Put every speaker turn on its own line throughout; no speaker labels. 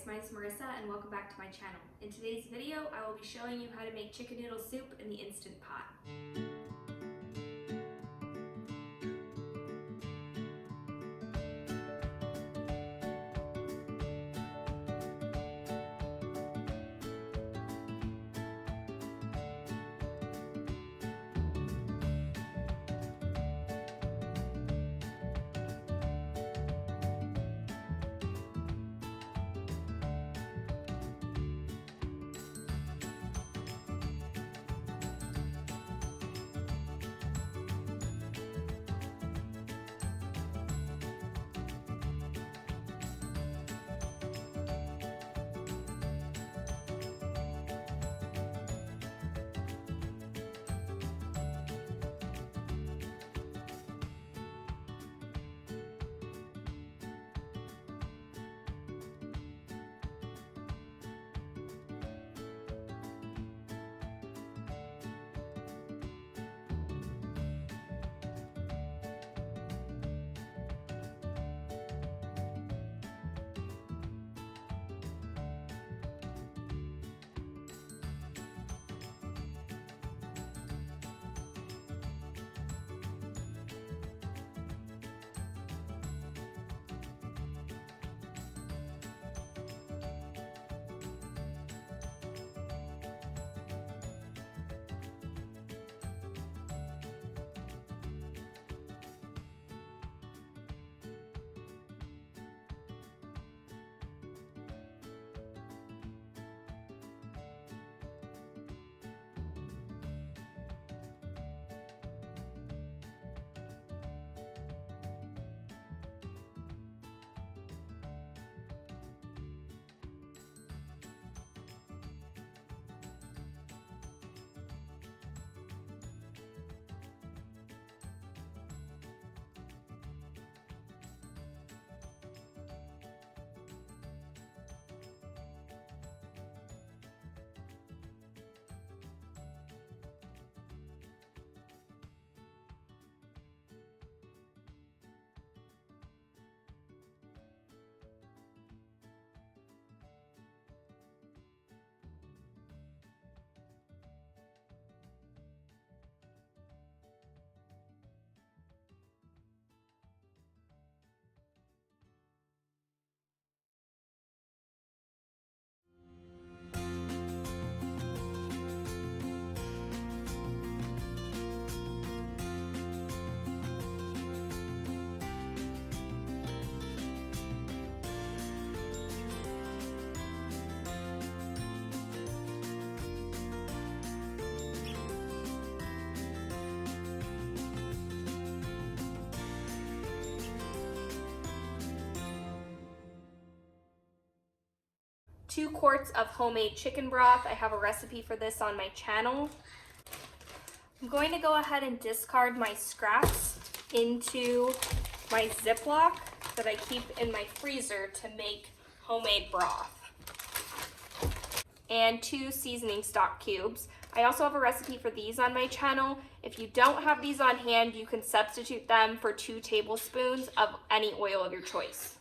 guys, my name is Marissa and welcome back to my channel. In today's video, I will be showing you how to make chicken noodle soup in the Instant Pot. Two quarts of homemade chicken broth. I have a recipe for this on my channel. I'm going to go ahead and discard my scraps into my Ziploc that I keep in my freezer to make homemade broth. And 2 seasoning stock cubes. I also have a recipe for these on my channel. If you don't have these on hand, you can substitute them for 2 tablespoons of any oil of your choice.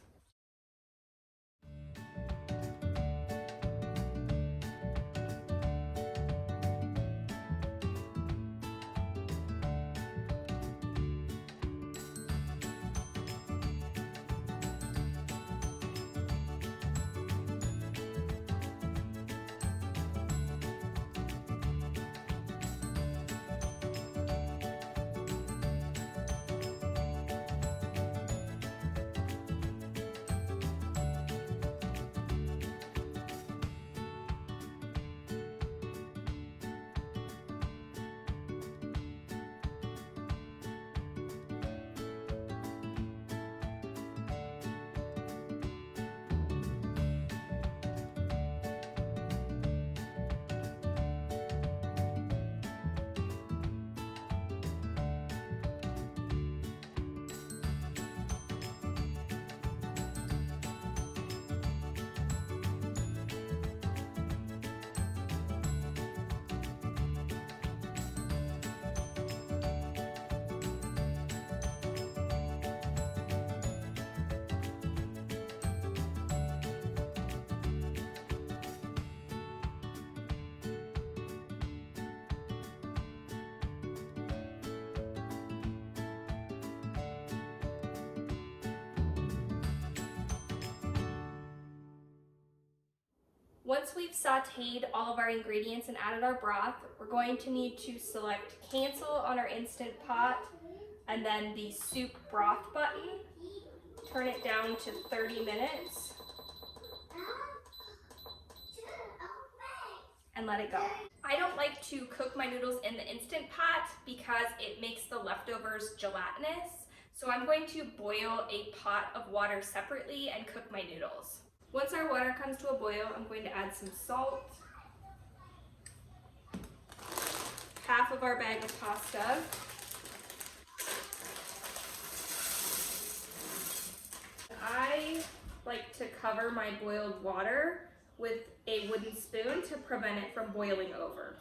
Once we've sauteed all of our ingredients and added our broth, we're going to need to select cancel on our Instant Pot and then the soup broth button. Turn it down to 30 minutes and let it go. I don't like to cook my noodles in the Instant Pot because it makes the leftovers gelatinous. So I'm going to boil a pot of water separately and cook my noodles. Once our water comes to a boil, I'm going to add some salt, half of our bag of pasta, I like to cover my boiled water with a wooden spoon to prevent it from boiling over.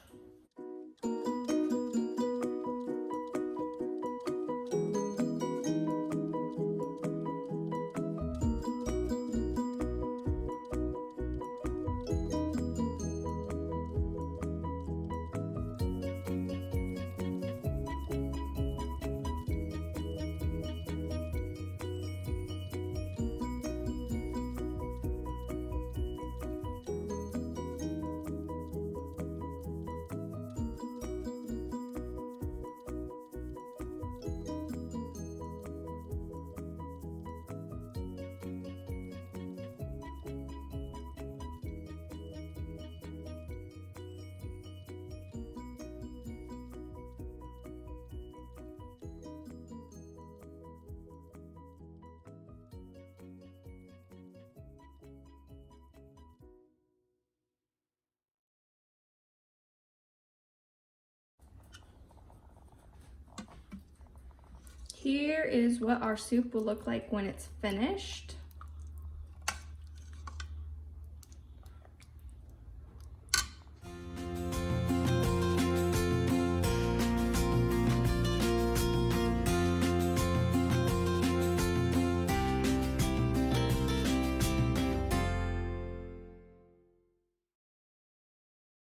Here is what our soup will look like when it's finished.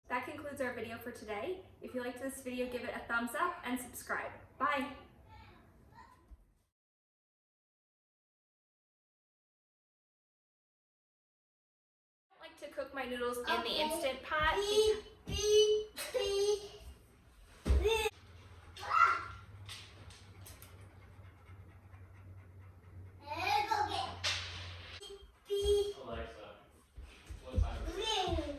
That concludes our video for today. If you liked this video, give it a thumbs up and subscribe. Bye! I like to cook my noodles in the Instant Pot.
Alexa, what time is it?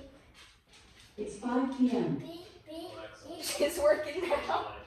It's 5 p.m.
Alexa,
It's working now.